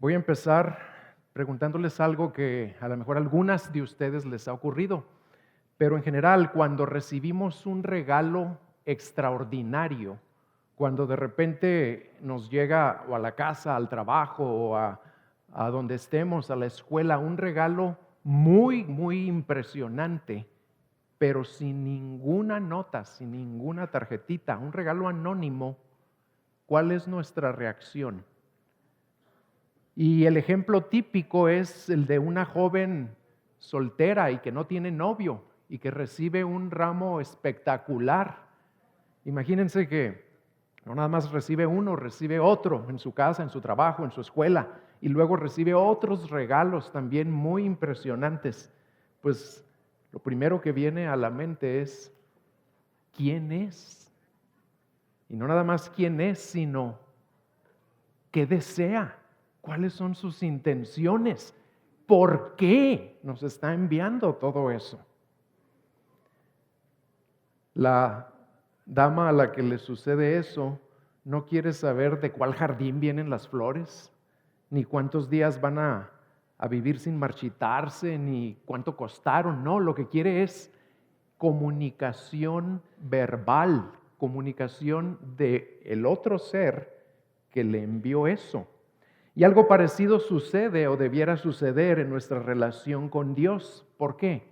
Voy a empezar preguntándoles algo que a lo mejor a algunas de ustedes les ha ocurrido, pero en general cuando recibimos un regalo extraordinario, cuando de repente nos llega o a la casa, al trabajo o a donde estemos, a la escuela, un regalo muy impresionante, pero sin ninguna nota, sin ninguna tarjetita, un regalo anónimo, ¿cuál es nuestra reacción? Y el ejemplo típico es el de una joven soltera y que no tiene novio y que recibe un ramo espectacular. Imagínense que no nada más recibe uno, recibe otro en su casa, en su trabajo, en su escuela, y luego recibe otros regalos también muy impresionantes. Pues lo primero que viene a la mente es, ¿quién es? Y no nada más quién es, sino ¿qué desea? ¿Cuáles son sus intenciones? ¿Por qué nos está enviando todo eso? La dama a la que le sucede eso no quiere saber de cuál jardín vienen las flores, ni cuántos días van a vivir sin marchitarse, ni cuánto costaron. No, lo que quiere es comunicación verbal, comunicación del otro ser que le envió eso. Y algo parecido sucede o debiera suceder en nuestra relación con Dios. ¿Por qué?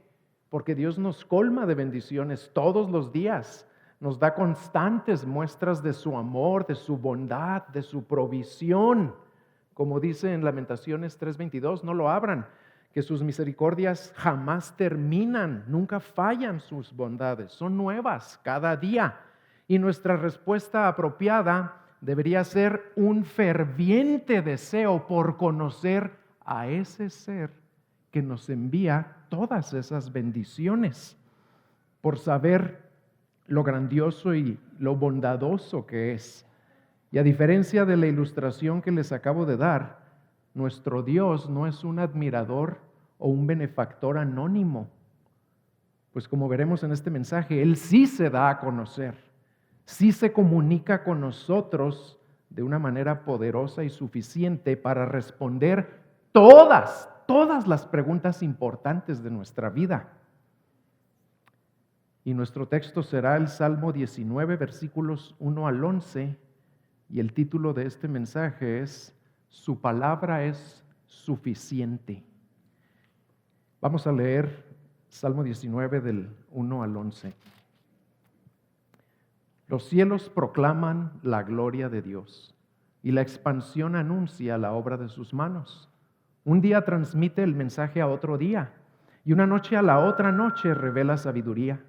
Porque Dios nos colma de bendiciones todos los días. Nos da constantes muestras de su amor, de su bondad, de su provisión. Como dice en Lamentaciones 3:22, no lo abran, que sus misericordias jamás terminan, nunca fallan sus bondades, son nuevas cada día. Y nuestra respuesta apropiada debería ser un ferviente deseo por conocer a ese ser que nos envía todas esas bendiciones, por saber lo grandioso y lo bondadoso que es. Y a diferencia de la ilustración que les acabo de dar, nuestro Dios no es un admirador o un benefactor anónimo, pues como veremos en este mensaje, Él sí se da a conocer, sí se comunica con nosotros de una manera poderosa y suficiente para responder todas las preguntas importantes de nuestra vida. Y nuestro texto será el Salmo 19, versículos 1 al 11, y el título de este mensaje es Su palabra es suficiente. Vamos a leer Salmo 19 del 1 al 11. Los cielos proclaman la gloria de Dios y la expansión anuncia la obra de sus manos. Un día transmite el mensaje a otro día y una noche a la otra noche revela sabiduría.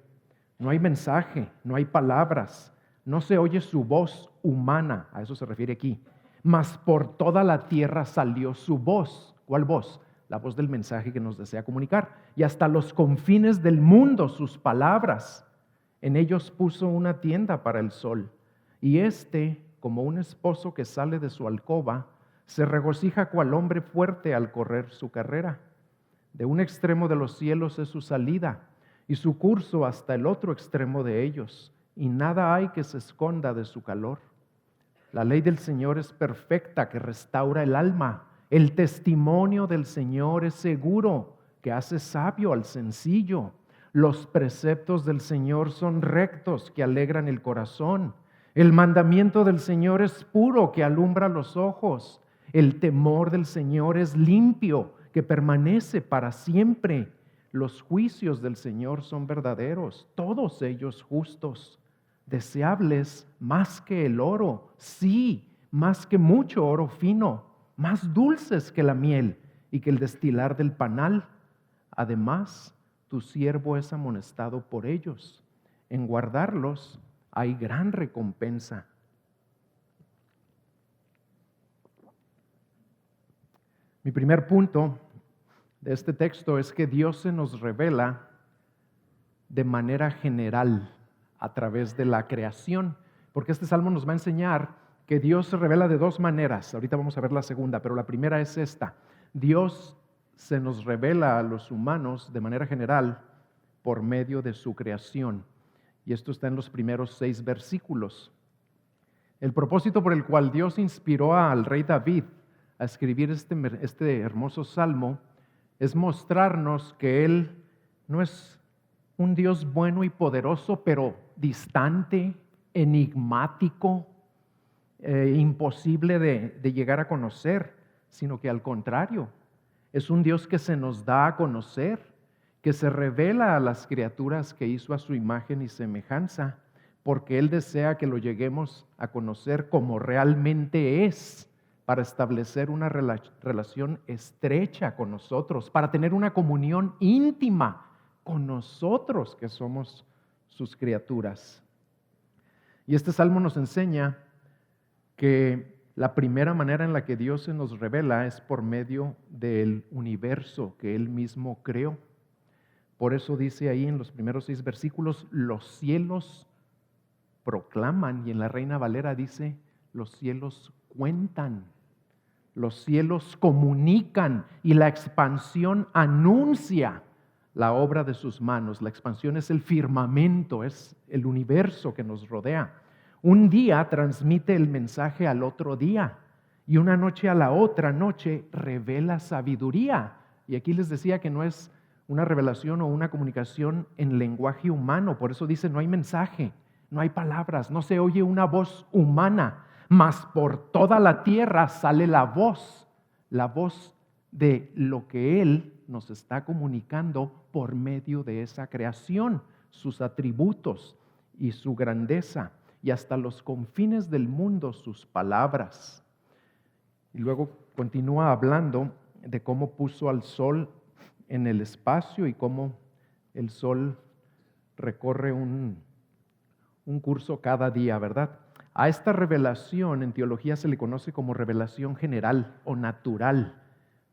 No hay mensaje, no hay palabras, no se oye su voz humana, a eso se refiere aquí, mas por toda la tierra salió su voz. ¿Cuál voz? La voz del mensaje que nos desea comunicar. Y hasta los confines del mundo sus palabras. En ellos puso una tienda para el sol, y como un esposo que sale de su alcoba, se regocija cual hombre fuerte al correr su carrera. De un extremo de los cielos es su salida, y su curso hasta el otro extremo de ellos, y nada hay que se esconda de su calor. La ley del Señor es perfecta, que restaura el alma. El testimonio del Señor es seguro, que hace sabio al sencillo. Los preceptos del Señor son rectos, que alegran el corazón. El mandamiento del Señor es puro, que alumbra los ojos. El temor del Señor es limpio, que permanece para siempre. Los juicios del Señor son verdaderos, todos ellos justos. Deseables más que el oro, sí, más que mucho oro fino, más dulces que la miel y que el destilar del panal. Además, tu siervo es amonestado por ellos. En guardarlos hay gran recompensa. Mi primer punto de este texto es que Dios se nos revela de manera general a través de la creación, porque este salmo nos va a enseñar que Dios se revela de dos maneras. Ahorita vamos a ver la segunda, pero la primera es esta. Dios se nos revela a los humanos de manera general por medio de su creación. Y esto está en los primeros 6 versículos. El propósito por el cual Dios inspiró al rey David a escribir este hermoso salmo es mostrarnos que Él no es un Dios bueno y poderoso, pero distante, enigmático, imposible de llegar a conocer, sino que al contrario, es un Dios que se nos da a conocer, que se revela a las criaturas que hizo a su imagen y semejanza, porque Él desea que lo lleguemos a conocer como realmente es, para establecer una relación estrecha con nosotros, para tener una comunión íntima con nosotros que somos sus criaturas. Y este salmo nos enseña que la primera manera en la que Dios se nos revela es por medio del universo que Él mismo creó. Por eso dice ahí en los primeros 6 versículos, los cielos proclaman, y en la Reina Valera dice, los cielos cuentan, los cielos comunican y la expansión anuncia la obra de sus manos. La expansión es el firmamento, es el universo que nos rodea. Un día transmite el mensaje al otro día y una noche a la otra noche revela sabiduría. Y aquí les decía que no es una revelación o una comunicación en lenguaje humano, por eso dice no hay mensaje, no hay palabras, no se oye una voz humana, mas por toda la tierra sale la voz de lo que Él nos está comunicando por medio de esa creación, sus atributos y su grandeza, y hasta los confines del mundo sus palabras. Y luego continúa hablando de cómo puso al sol en el espacio y cómo el sol recorre un curso cada día, ¿verdad? A esta revelación en teología se le conoce como revelación general o natural,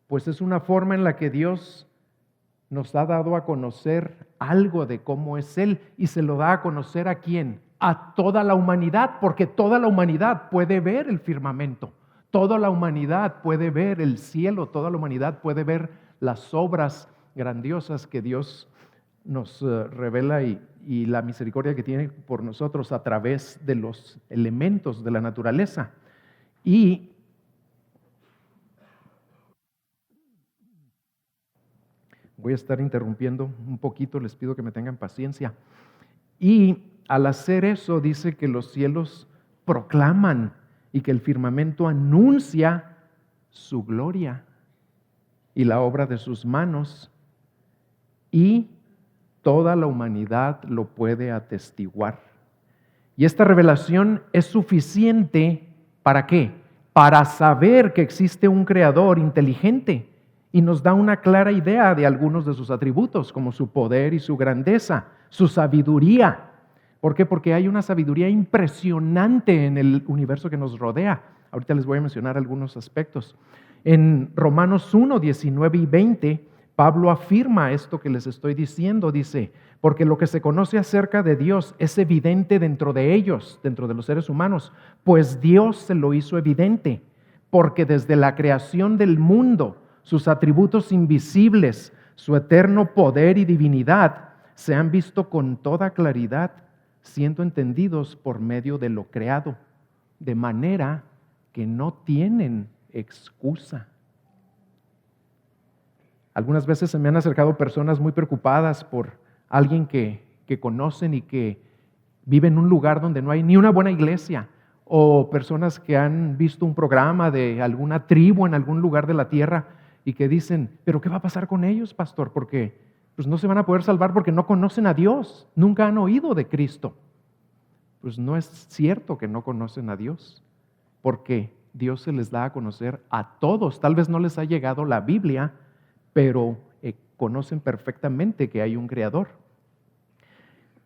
pues es una forma en la que Dios nos ha dado a conocer algo de cómo es Él y se lo da a conocer ¿a quién? A toda la humanidad, porque toda la humanidad puede ver el firmamento, toda la humanidad puede ver el cielo, toda la humanidad puede ver las obras grandiosas que Dios nos revela y la misericordia que tiene por nosotros a través de los elementos de la naturaleza. Y voy a estar interrumpiendo un poquito, les pido que me tengan paciencia. Y al hacer eso dice que los cielos proclaman y que el firmamento anuncia su gloria y la obra de sus manos, y toda la humanidad lo puede atestiguar. Y esta revelación es suficiente ¿para qué? Para saber que existe un creador inteligente y nos da una clara idea de algunos de sus atributos, como su poder y su grandeza, su sabiduría. ¿Por qué? Porque hay una sabiduría impresionante en el universo que nos rodea. Ahorita les voy a mencionar algunos aspectos. En Romanos 1, 19 y 20, Pablo afirma esto que les estoy diciendo. Dice, porque lo que se conoce acerca de Dios es evidente dentro de ellos, dentro de los seres humanos, pues Dios se lo hizo evidente, porque desde la creación del mundo, sus atributos invisibles, su eterno poder y divinidad, se han visto con toda claridad, siendo entendidos por medio de lo creado, de manera que no tienen excusa. Algunas veces se me han acercado personas muy preocupadas por alguien que conocen y que vive en un lugar donde no hay ni una buena iglesia, o personas que han visto un programa de alguna tribu en algún lugar de la tierra y que dicen, ¿pero qué va a pasar con ellos, pastor? Porque pues no se van a poder salvar porque no conocen a Dios, nunca han oído de Cristo. Pues no es cierto que no conocen a Dios, porque Dios se les da a conocer a todos. Tal vez no les ha llegado la Biblia, pero conocen perfectamente que hay un creador.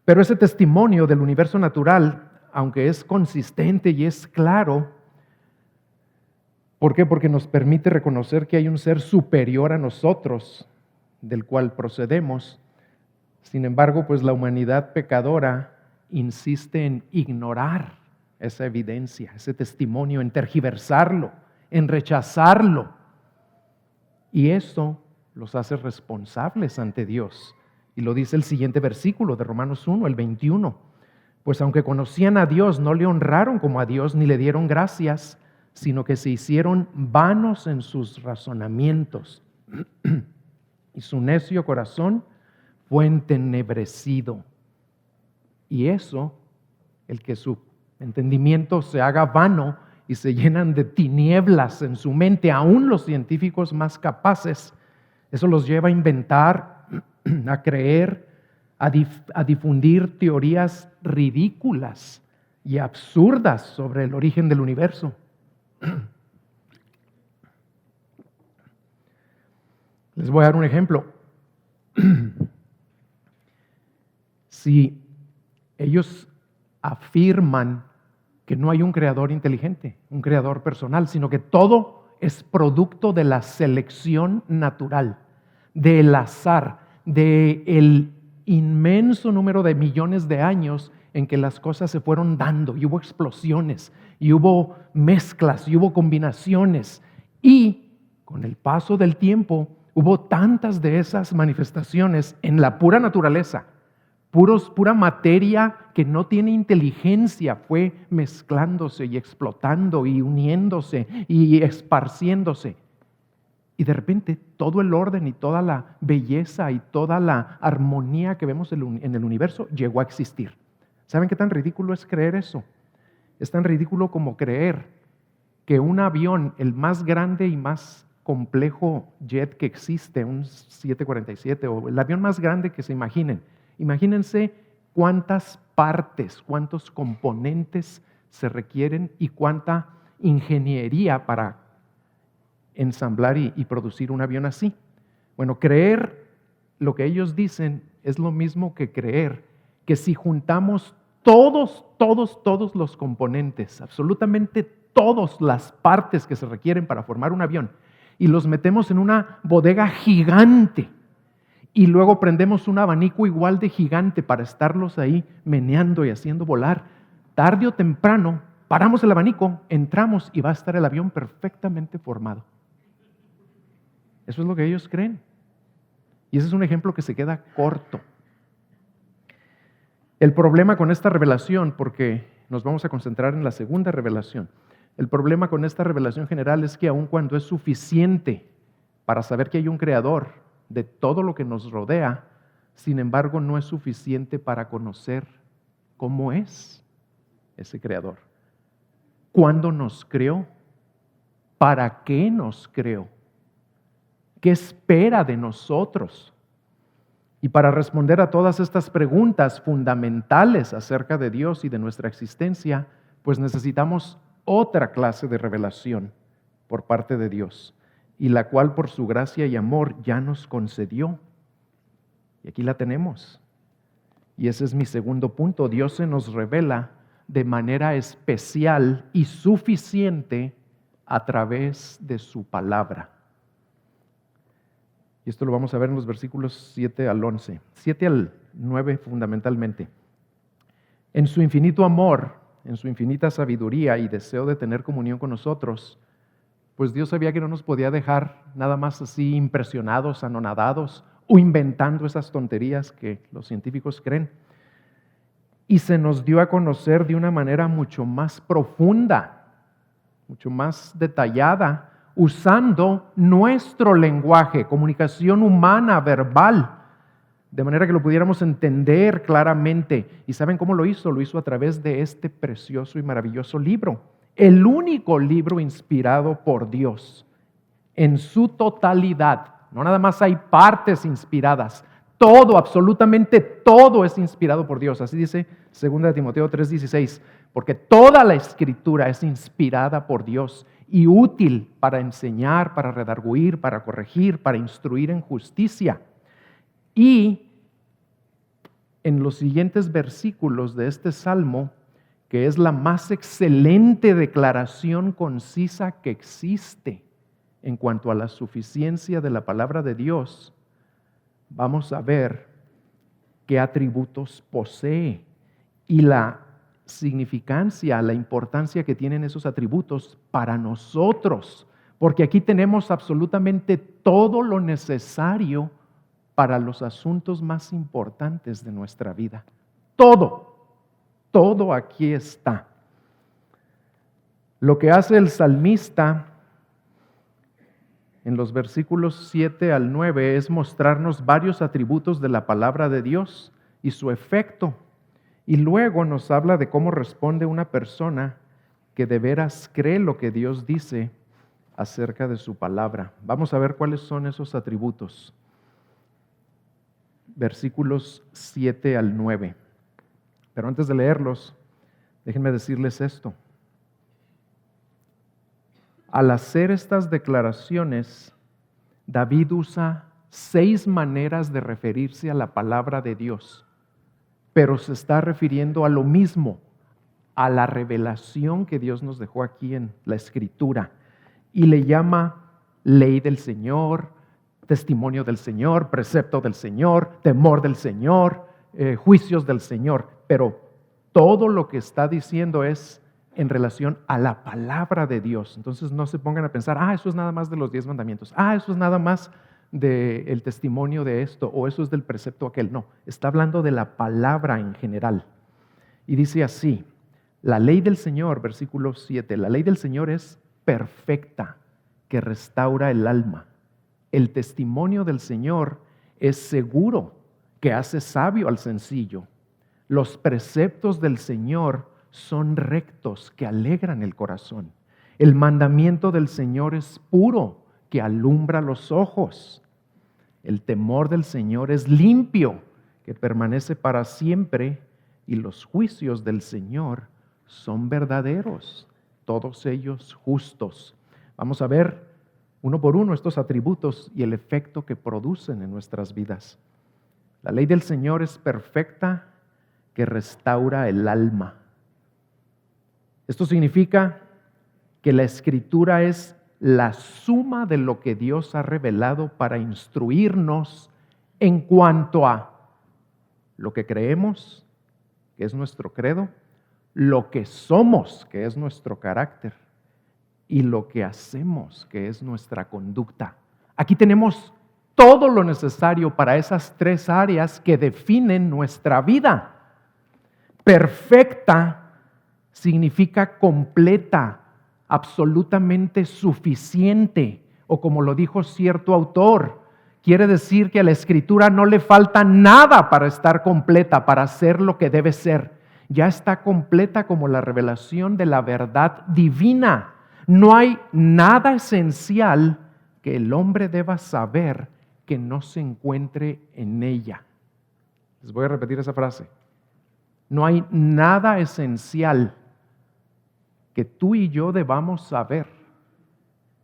Pero ese testimonio del universo natural, aunque es consistente y es claro, ¿por qué? Porque nos permite reconocer que hay un ser superior a nosotros, del cual procedemos. Sin embargo, pues la humanidad pecadora insiste en ignorar esa evidencia, ese testimonio, en tergiversarlo, en rechazarlo. Y eso los hace responsables ante Dios. Y lo dice el siguiente versículo de Romanos 1, el 21. Pues aunque conocían a Dios, no le honraron como a Dios, ni le dieron gracias, sino que se hicieron vanos en sus razonamientos, y su necio corazón fue entenebrecido. Y eso, el que su entendimiento se haga vano y se llenan de tinieblas en su mente, aún los científicos más capaces, eso los lleva a inventar, a creer, a difundir teorías ridículas y absurdas sobre el origen del universo. Les voy a dar un ejemplo. Si ellos afirman que no hay un creador inteligente, un creador personal, sino que todo es producto de la selección natural, del azar, del inmenso número de millones de años en que las cosas se fueron dando y hubo explosiones y hubo mezclas y hubo combinaciones, y con el paso del tiempo hubo tantas de esas manifestaciones en la pura naturaleza, pura materia que no tiene inteligencia, fue mezclándose y explotando y uniéndose y esparciéndose. Y de repente todo el orden y toda la belleza y toda la armonía que vemos en el universo llegó a existir. ¿Saben qué tan ridículo es creer eso? Es tan ridículo como creer que un avión, el más grande y más complejo jet que existe, un 747 o el avión más grande que se imaginen, imagínense cuántas partes, cuántos componentes se requieren y cuánta ingeniería para ensamblar y producir un avión así. Bueno, creer lo que ellos dicen es lo mismo que creer que si juntamos todos los componentes, absolutamente todas las partes que se requieren para formar un avión, y los metemos en una bodega gigante, y luego prendemos un abanico igual de gigante para estarlos ahí meneando y haciendo volar, tarde o temprano paramos el abanico, entramos y va a estar el avión perfectamente formado. Eso es lo que ellos creen. Y ese es un ejemplo que se queda corto. El problema con esta revelación, porque nos vamos a concentrar en la segunda revelación, el problema con esta revelación general es que aun cuando es suficiente para saber que hay un creador de todo lo que nos rodea, sin embargo no es suficiente para conocer cómo es ese creador. ¿Cuándo nos creó? ¿Para qué nos creó? ¿Qué espera de nosotros? Y para responder a todas estas preguntas fundamentales acerca de Dios y de nuestra existencia, pues necesitamos otra clase de revelación por parte de Dios, y la cual por su gracia y amor ya nos concedió. Y aquí la tenemos. Y ese es mi segundo punto. Dios se nos revela de manera especial y suficiente a través de su palabra. Y esto lo vamos a ver en los versículos 7 al 11, 7 al 9 fundamentalmente. En su infinito amor, en su infinita sabiduría y deseo de tener comunión con nosotros, pues Dios sabía que no nos podía dejar nada más así impresionados, anonadados o inventando esas tonterías que los científicos creen. Y se nos dio a conocer de una manera mucho más profunda, mucho más detallada, usando nuestro lenguaje, comunicación humana, verbal, de manera que lo pudiéramos entender claramente. ¿Y saben cómo lo hizo? Lo hizo a través de este precioso y maravilloso libro, el único libro inspirado por Dios en su totalidad. No nada más hay partes inspiradas, todo, absolutamente todo es inspirado por Dios. Así dice 2 Timoteo 3:16, porque toda la escritura es inspirada por Dios y útil para enseñar, para redarguir, para corregir, para instruir en justicia. Y en los siguientes versículos de este salmo, que es la más excelente declaración concisa que existe en cuanto a la suficiencia de la palabra de Dios, vamos a ver qué atributos posee y la significancia, la importancia que tienen esos atributos para nosotros, porque aquí tenemos absolutamente todo lo necesario para los asuntos más importantes de nuestra vida. Todo aquí está. Lo que hace el salmista en los versículos 7 al 9 es mostrarnos varios atributos de la palabra de Dios y su efecto. Y luego nos habla de cómo responde una persona que de veras cree lo que Dios dice acerca de su palabra. Vamos a ver cuáles son esos atributos. Versículos 7 al 9. Pero antes de leerlos, déjenme decirles esto. Al hacer estas declaraciones, David usa 6 maneras de referirse a la palabra de Dios, pero se está refiriendo a lo mismo, a la revelación que Dios nos dejó aquí en la Escritura, y le llama ley del Señor, testimonio del Señor, precepto del Señor, temor del Señor, juicios del Señor, pero todo lo que está diciendo es en relación a la palabra de Dios. Entonces no se pongan a pensar, eso es nada más de los 10 mandamientos, eso es nada más del testimonio de esto, o eso es del precepto aquel. No, está hablando de la palabra en general. Y dice así, la ley del Señor, versículo 7, la ley del Señor es perfecta, que restaura el alma. El testimonio del Señor es seguro, que hace sabio al sencillo. Los preceptos del Señor son rectos, que alegran el corazón. El mandamiento del Señor es puro, que alumbra los ojos. El temor del Señor es limpio, que permanece para siempre. Y los juicios del Señor son verdaderos, todos ellos justos. Vamos a ver uno por uno estos atributos y el efecto que producen en nuestras vidas. La ley del Señor es perfecta, que restaura el alma. Esto significa que la Escritura es la suma de lo que Dios ha revelado para instruirnos en cuanto a lo que creemos, que es nuestro credo, lo que somos, que es nuestro carácter, y lo que hacemos, que es nuestra conducta. Aquí tenemos todo lo necesario para esas 3 áreas que definen nuestra vida. Perfecta significa completa, absolutamente suficiente, o como lo dijo cierto autor, quiere decir que a la Escritura no le falta nada para estar completa, para ser lo que debe ser. Ya está completa como la revelación de la verdad divina. No hay nada esencial que el hombre deba saber que no se encuentre en ella. Les voy a repetir esa frase. No hay nada esencial que tú y yo debamos saber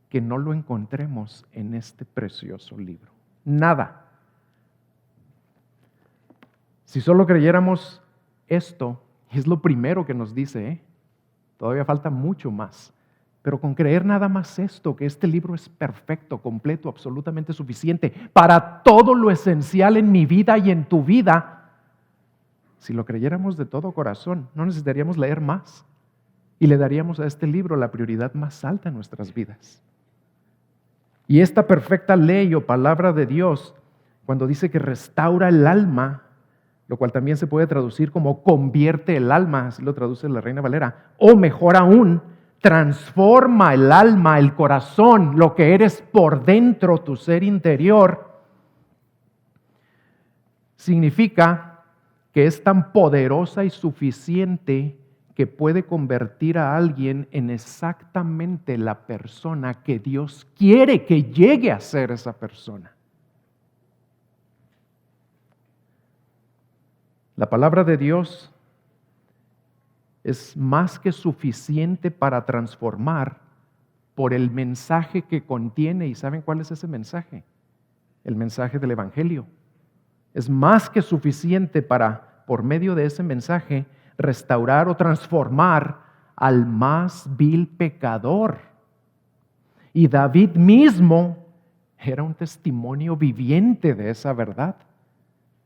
que no lo encontremos en este precioso libro. Nada. Si solo creyéramos esto, es lo primero que nos dice, todavía falta mucho más. Pero con creer nada más esto, que este libro es perfecto, completo, absolutamente suficiente para todo lo esencial en mi vida y en tu vida, si lo creyéramos de todo corazón, no necesitaríamos leer más y le daríamos a este libro la prioridad más alta en nuestras vidas. Y esta perfecta ley o palabra de Dios, cuando dice que restaura el alma, lo cual también se puede traducir como convierte el alma, así lo traduce la Reina Valera, o mejor aún, transforma el alma, el corazón, lo que eres por dentro, tu ser interior, significa que es tan poderosa y suficiente que puede convertir a alguien en exactamente la persona que Dios quiere que llegue a ser esa persona. La palabra de Dios es más que suficiente para transformar por el mensaje que contiene. ¿Y saben cuál es ese mensaje? El mensaje del Evangelio. Es más que suficiente para, por medio de ese mensaje, restaurar o transformar al más vil pecador. Y David mismo era un testimonio viviente de esa verdad,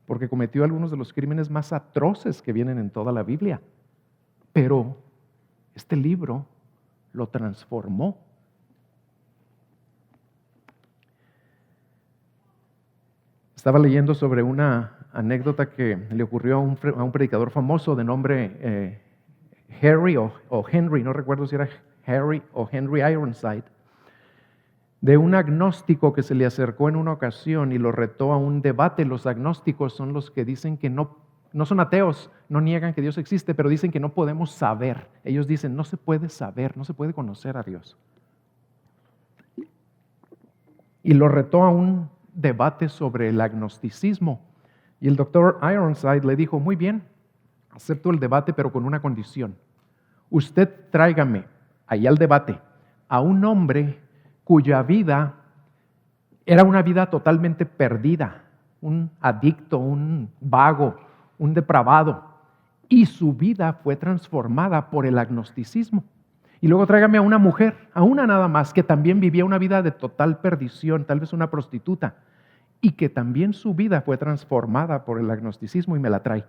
porque cometió algunos de los crímenes más atroces que vienen en toda la Biblia. Pero este libro lo transformó. Estaba leyendo sobre una anécdota que le ocurrió a un predicador famoso de nombre Harry o Henry, no recuerdo si era Henry Ironside, de un agnóstico que se le acercó en una ocasión y lo retó a un debate. Los agnósticos son los que dicen que no son ateos, no niegan que Dios existe, pero dicen que no podemos saber. Ellos dicen, no se puede saber, no se puede conocer a Dios. Y lo retó a un debate sobre el agnosticismo. Y el doctor Ironside le dijo, muy bien, acepto el debate, pero con una condición. Usted tráigame ahí al debate a un hombre cuya vida era una vida totalmente perdida, un adicto, un vago, un depravado, y su vida fue transformada por el agnosticismo. Y luego tráigame a una mujer, a una nada más, que también vivía una vida de total perdición, tal vez una prostituta, y que también su vida fue transformada por el agnosticismo, y me la trae.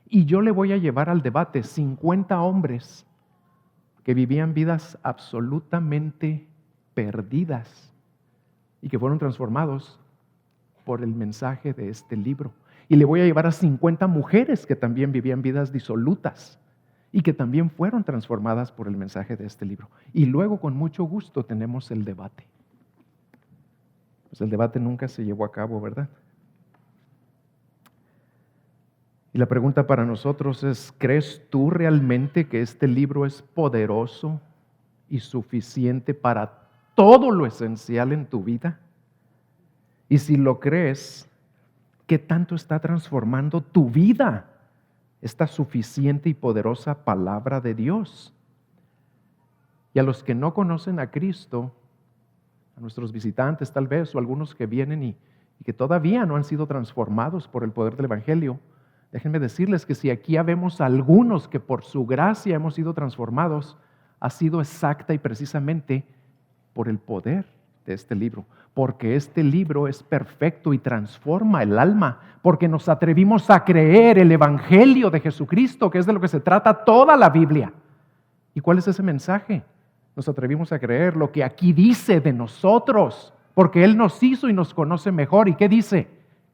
Y yo le voy a llevar al debate 50 hombres que vivían vidas absolutamente perdidas y que fueron transformados por el mensaje de este libro. Y le voy a llevar a 50 mujeres que también vivían vidas disolutas y que también fueron transformadas por el mensaje de este libro. Y luego con mucho gusto tenemos el debate. Pues el debate nunca se llevó a cabo, ¿verdad? Y la pregunta para nosotros es, ¿crees tú realmente que este libro es poderoso y suficiente para todo lo esencial en tu vida? Y si lo crees, ¿qué tanto está transformando tu vida esta suficiente y poderosa palabra de Dios? Y a los que no conocen a Cristo, a nuestros visitantes tal vez, o algunos que vienen y que todavía no han sido transformados por el poder del Evangelio, déjenme decirles que si aquí habemos algunos que por su gracia hemos sido transformados, ha sido exacta y precisamente por el poder de este libro, porque este libro es perfecto y transforma el alma, porque nos atrevimos a creer el Evangelio de Jesucristo, que es de lo que se trata toda la Biblia. ¿Y cuál es ese mensaje? Nos atrevimos a creer lo que aquí dice de nosotros, porque Él nos hizo y nos conoce mejor. ¿Y qué dice?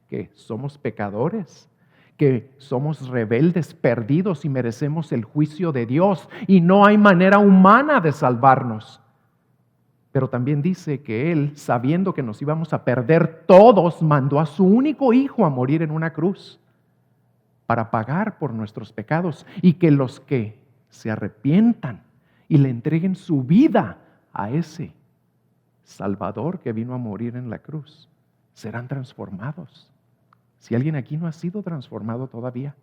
Que somos pecadores, que somos rebeldes, perdidos y merecemos el juicio de Dios y no hay manera humana de salvarnos. Pero también dice que Él, sabiendo que nos íbamos a perder todos, mandó a su único hijo a morir en una cruz para pagar por nuestros pecados y que los que se arrepientan y le entreguen su vida a ese Salvador que vino a morir en la cruz, serán transformados. Si alguien aquí no ha sido transformado todavía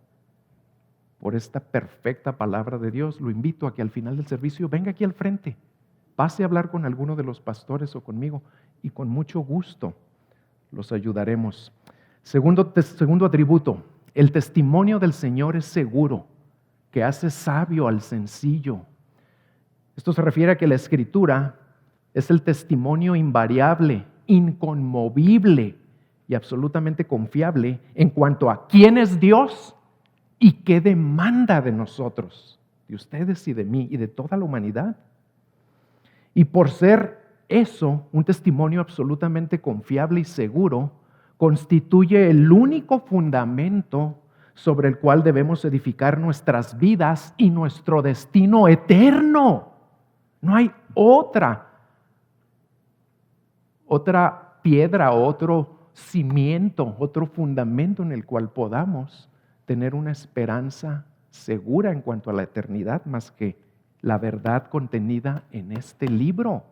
por esta perfecta palabra de Dios, lo invito a que al final del servicio venga aquí al frente, pase a hablar con alguno de los pastores o conmigo y con mucho gusto los ayudaremos. Segundo atributo, el testimonio del Señor es seguro, que hace sabio al sencillo. Esto se refiere a que la Escritura es el testimonio invariable, inconmovible y absolutamente confiable en cuanto a quién es Dios y qué demanda de nosotros, de ustedes y de mí y de toda la humanidad. Y por ser eso, un testimonio absolutamente confiable y seguro, constituye el único fundamento sobre el cual debemos edificar nuestras vidas y nuestro destino eterno. No hay otra piedra, otro cimiento, otro fundamento en el cual podamos tener una esperanza segura en cuanto a la eternidad más que la verdad contenida en este libro.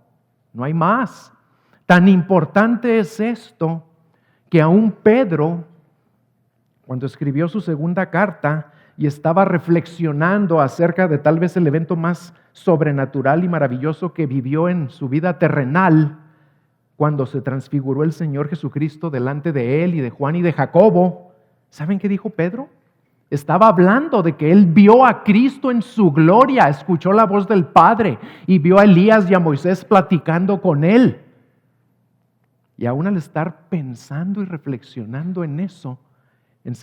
No hay más. Tan importante es esto que aún Pedro, cuando escribió su segunda carta y estaba reflexionando acerca de tal vez el evento más sobrenatural y maravilloso que vivió en su vida terrenal, cuando se transfiguró el Señor Jesucristo delante de él y de Juan y de Jacobo, ¿saben qué dijo Pedro? Estaba hablando de que él vio a Cristo en su gloria, escuchó la voz del Padre y vio a Elías y a Moisés platicando con él. Y aún al estar pensando y reflexionando en eso, en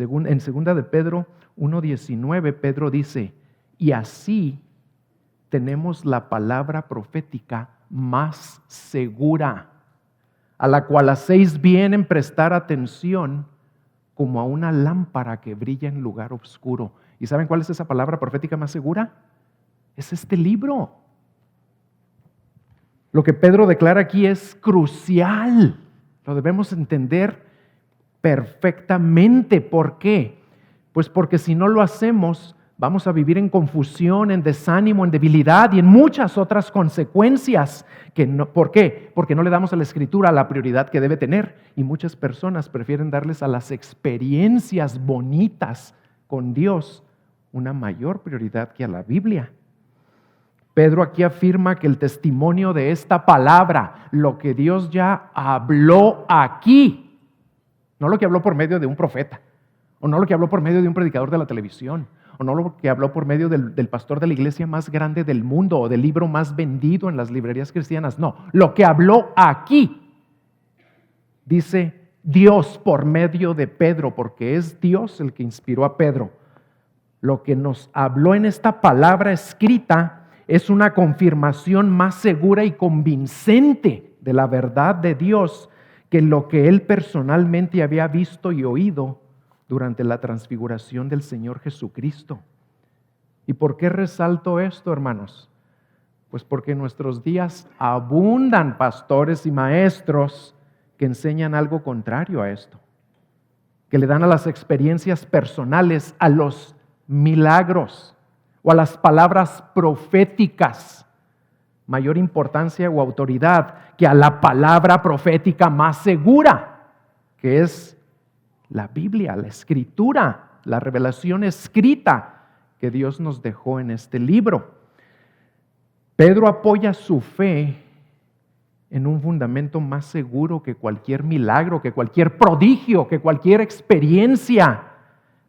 segunda de Pedro 1:19, Pedro dice, y así tenemos la palabra profética más segura, a la cual hacéis bien en prestar atención como a una lámpara que brilla en lugar oscuro. ¿Y saben cuál es esa palabra profética más segura? Es este libro. Lo que Pedro declara aquí es crucial. Lo debemos entender perfectamente. ¿Por qué? Pues porque si no lo hacemos, vamos a vivir en confusión, en desánimo, en debilidad y en muchas otras consecuencias. ¿Por qué? Porque no le damos a la Escritura la prioridad que debe tener. Y muchas personas prefieren darles a las experiencias bonitas con Dios una mayor prioridad que a la Biblia. Pedro aquí afirma que el testimonio de esta palabra, lo que Dios ya habló aquí, no lo que habló por medio de un profeta, o no lo que habló por medio de un predicador de la televisión, o no lo que habló por medio del pastor de la iglesia más grande del mundo, o del libro más vendido en las librerías cristianas. No, lo que habló aquí, dice Dios por medio de Pedro, porque es Dios el que inspiró a Pedro. Lo que nos habló en esta palabra escrita es una confirmación más segura y convincente de la verdad de Dios que lo que él personalmente había visto y oído durante la transfiguración del Señor Jesucristo. ¿Y por qué resalto esto, hermanos? Pues porque en nuestros días abundan pastores y maestros que enseñan algo contrario a esto, que le dan a las experiencias personales, a los milagros o a las palabras proféticas mayor importancia o autoridad que a la palabra profética más segura, que es la Biblia, la Escritura, la revelación escrita que Dios nos dejó en este libro. Pedro apoya su fe en un fundamento más seguro que cualquier milagro, que cualquier prodigio, que cualquier experiencia.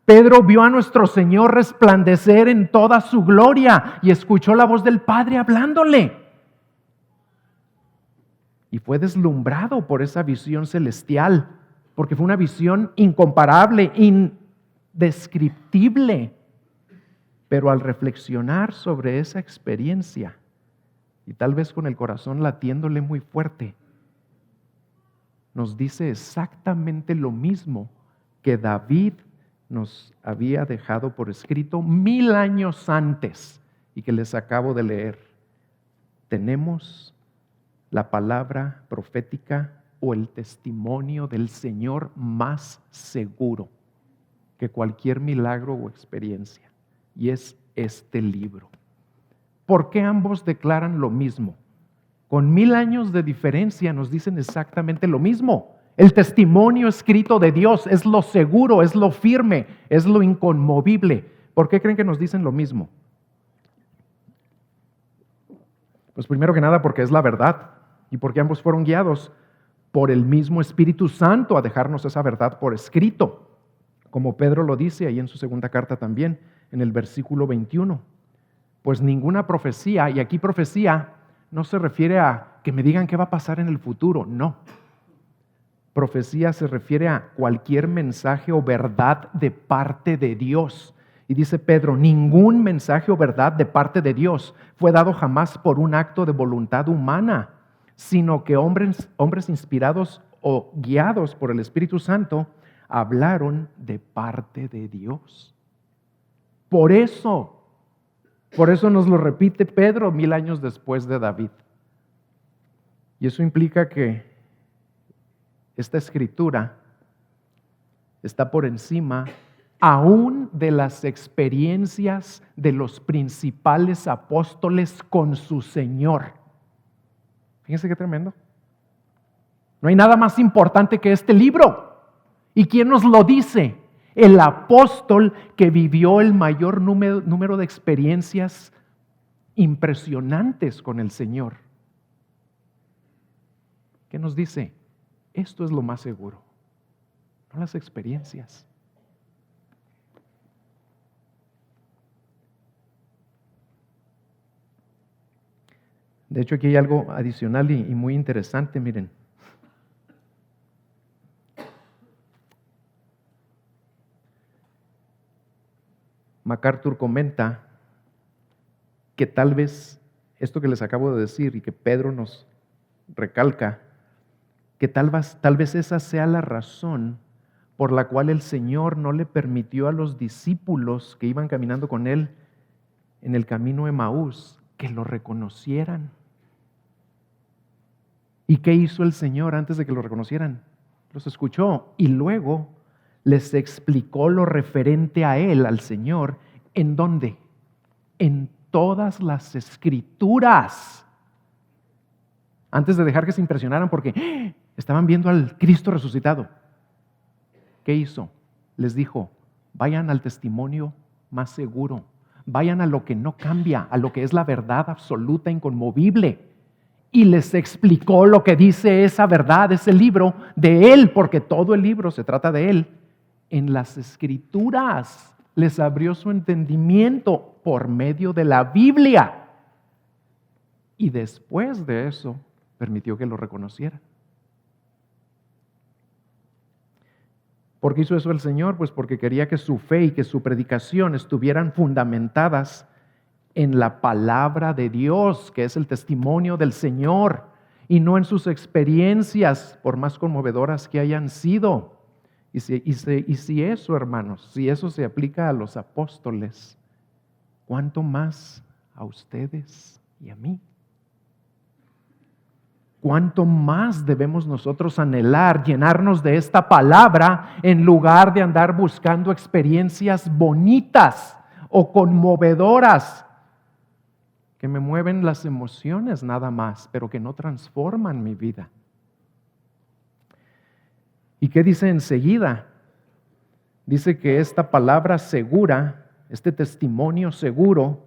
Pedro vio a nuestro Señor resplandecer en toda su gloria y escuchó la voz del Padre hablándole. Y fue deslumbrado por esa visión celestial, porque fue una visión incomparable, indescriptible. Pero al reflexionar sobre esa experiencia, y tal vez con el corazón latiéndole muy fuerte, nos dice exactamente lo mismo que David nos había dejado por escrito 1000 años antes y que les acabo de leer. Tenemos la palabra profética o el testimonio del Señor más seguro que cualquier milagro o experiencia, y es este libro. ¿Por qué ambos declaran lo mismo? Con 1000 años de diferencia nos dicen exactamente lo mismo. El testimonio escrito de Dios es lo seguro, es lo firme, es lo inconmovible. ¿Por qué creen que nos dicen lo mismo? Pues primero que nada porque es la verdad y porque ambos fueron guiados por el mismo Espíritu Santo a dejarnos esa verdad por escrito, como Pedro lo dice ahí en su segunda carta también, en el versículo 21. Pues ninguna profecía, y aquí profecía no se refiere a que me digan qué va a pasar en el futuro, no. Profecía se refiere a cualquier mensaje o verdad de parte de Dios. Y dice Pedro, ningún mensaje o verdad de parte de Dios fue dado jamás por un acto de voluntad humana, sino que hombres inspirados o guiados por el Espíritu Santo hablaron de parte de Dios. Por eso nos lo repite Pedro 1000 años después de David. Y eso implica que esta escritura está por encima aún de las experiencias de los principales apóstoles con su Señor. Fíjense qué tremendo. No hay nada más importante que este libro. ¿Y quién nos lo dice? El apóstol que vivió el mayor número de experiencias impresionantes con el Señor. ¿Qué nos dice? Esto es lo más seguro, no las experiencias. De hecho, aquí hay algo adicional y muy interesante, miren. MacArthur comenta que tal vez esto que les acabo de decir y que Pedro nos recalca, que tal vez esa sea la razón por la cual el Señor no le permitió a los discípulos que iban caminando con Él en el camino de Emaús que lo reconocieran. ¿Y qué hizo el Señor antes de que lo reconocieran? Los escuchó y luego les explicó lo referente a Él, al Señor. ¿En dónde? En todas las Escrituras. Antes de dejar que se impresionaran porque estaban viendo al Cristo resucitado. ¿Qué hizo? Les dijo, vayan al testimonio más seguro. Vayan a lo que no cambia, a lo que es la verdad absoluta, inconmovible. Y les explicó lo que dice esa verdad, ese libro de Él, porque todo el libro se trata de Él. En las Escrituras les abrió su entendimiento por medio de la Biblia. Y después de eso, permitió que lo reconocieran. ¿Por qué hizo eso el Señor? Pues porque quería que su fe y que su predicación estuvieran fundamentadas en la palabra de Dios, que es el testimonio del Señor, y no en sus experiencias, por más conmovedoras que hayan sido. Y si eso, hermanos, si eso se aplica a los apóstoles, ¿cuánto más a ustedes y a mí? ¿Cuánto más debemos nosotros anhelar llenarnos de esta palabra en lugar de andar buscando experiencias bonitas o conmovedoras que me mueven las emociones nada más, pero que no transforman mi vida? ¿Y qué dice enseguida? Dice que esta palabra segura, este testimonio seguro,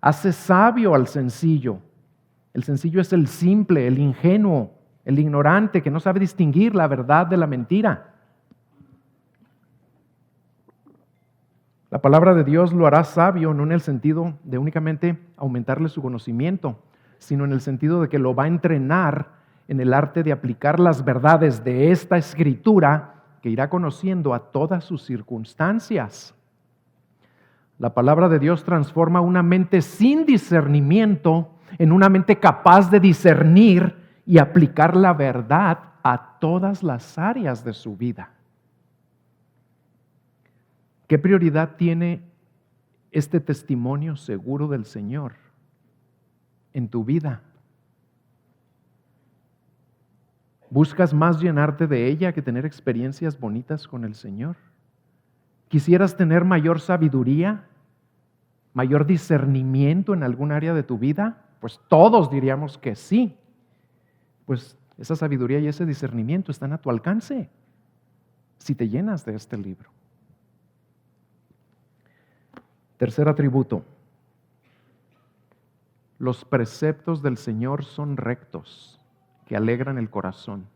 hace sabio al sencillo. El sencillo es el simple, el ingenuo, el ignorante que no sabe distinguir la verdad de la mentira. La palabra de Dios lo hará sabio, no en el sentido de únicamente aumentarle su conocimiento, sino en el sentido de que lo va a entrenar en el arte de aplicar las verdades de esta escritura que irá conociendo a todas sus circunstancias. La palabra de Dios transforma una mente sin discernimiento en una mente capaz de discernir y aplicar la verdad a todas las áreas de su vida. ¿Qué prioridad tiene este testimonio seguro del Señor en tu vida? ¿Buscas más llenarte de ella que tener experiencias bonitas con el Señor? ¿Quisieras tener mayor sabiduría, mayor discernimiento en algún área de tu vida? Pues todos diríamos que sí. Pues esa sabiduría y ese discernimiento están a tu alcance si te llenas de este libro. Tercer atributo. Los preceptos del Señor son rectos, que alegran el corazón.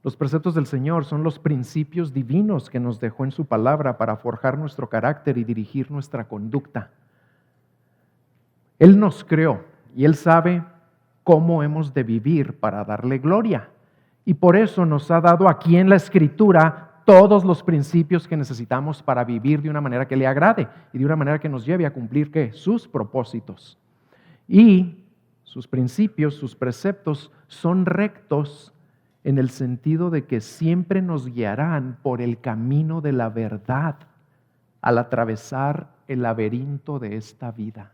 Los preceptos del Señor son los principios divinos que nos dejó en su palabra para forjar nuestro carácter y dirigir nuestra conducta. Él nos creó y Él sabe cómo hemos de vivir para darle gloria. Y por eso nos ha dado aquí en la Escritura todos los principios que necesitamos para vivir de una manera que le agrade y de una manera que nos lleve a cumplir ¿qué? Sus propósitos. Y sus principios, sus preceptos son rectos en el sentido de que siempre nos guiarán por el camino de la verdad al atravesar el laberinto de esta vida.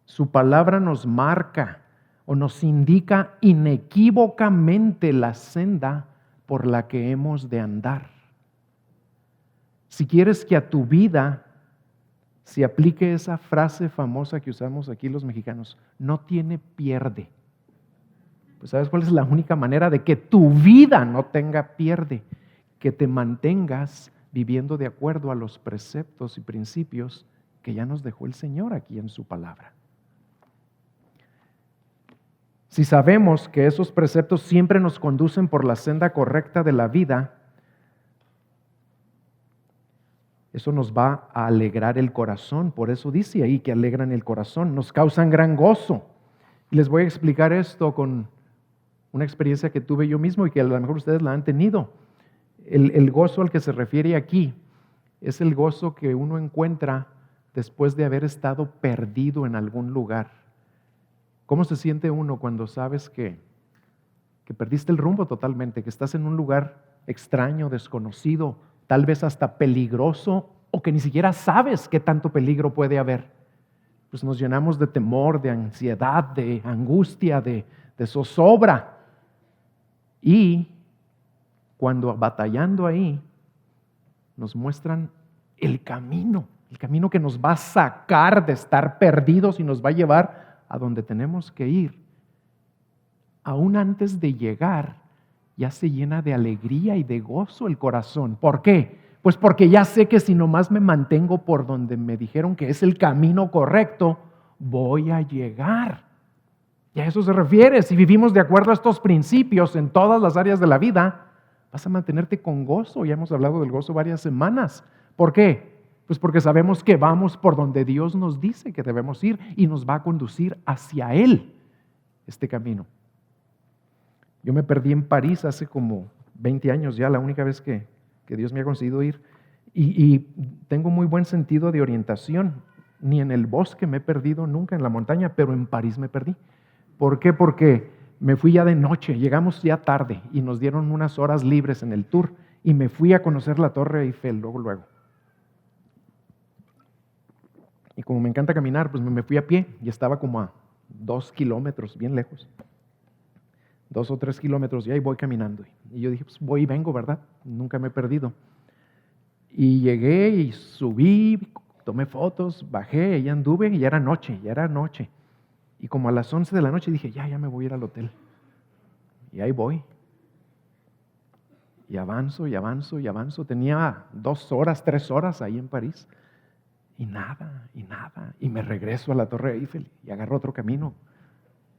Su palabra nos marca o nos indica inequívocamente la senda por la que hemos de andar. Si quieres que a tu vida se aplique esa frase famosa que usamos aquí los mexicanos, no tiene pierde. Pues ¿sabes cuál es la única manera de que tu vida no tenga pierde? Que te mantengas viviendo de acuerdo a los preceptos y principios que ya nos dejó el Señor aquí en su palabra. Si sabemos que esos preceptos siempre nos conducen por la senda correcta de la vida, eso nos va a alegrar el corazón. Por eso dice ahí que alegran el corazón, nos causan gran gozo. Y les voy a explicar esto con una experiencia que tuve yo mismo y que a lo mejor ustedes la han tenido. El gozo al que se refiere aquí es el gozo que uno encuentra después de haber estado perdido en algún lugar. ¿Cómo se siente uno cuando sabes que perdiste el rumbo totalmente, que estás en un lugar extraño, desconocido, tal vez hasta peligroso, o que ni siquiera sabes qué tanto peligro puede haber? pues nos llenamos de temor, de ansiedad, de angustia, de zozobra. Y cuando batallando ahí, nos muestran el camino que nos va a sacar de estar perdidos y nos va a llevar a donde tenemos que ir. Aún antes de llegar, ya se llena de alegría y de gozo el corazón. ¿Por qué? Pues porque ya sé que si nomás me mantengo por donde me dijeron que es el camino correcto, voy a llegar. Y a eso se refiere. Si vivimos de acuerdo a estos principios en todas las áreas de la vida, vas a mantenerte con gozo. Ya hemos hablado del gozo varias semanas. ¿Por qué? Pues porque sabemos que vamos por donde Dios nos dice que debemos ir y nos va a conducir hacia Él este camino. Yo me perdí en París hace como 20 años ya, la única vez que Dios me ha conseguido ir. Y tengo muy buen sentido de orientación. Ni en el bosque me he perdido nunca, en la montaña, pero en París me perdí. ¿Por qué? Porque me fui ya de noche, llegamos ya tarde y nos dieron unas horas libres en el tour y me fui a conocer la Torre Eiffel luego. Y como me encanta caminar, pues me fui a pie y estaba como a 2 kilómetros, bien lejos. 2 o 3 kilómetros y ahí voy caminando. Y yo dije, pues voy y vengo, ¿verdad? Nunca me he perdido. Y llegué y subí, tomé fotos, bajé, y anduve y ya era noche. Y como a las 11 de la noche dije, ya me voy a ir al hotel. Y ahí voy. Y avanzo. Tenía 2 horas, 3 horas ahí en París. Y nada. Y me regreso a la Torre Eiffel y agarro otro camino.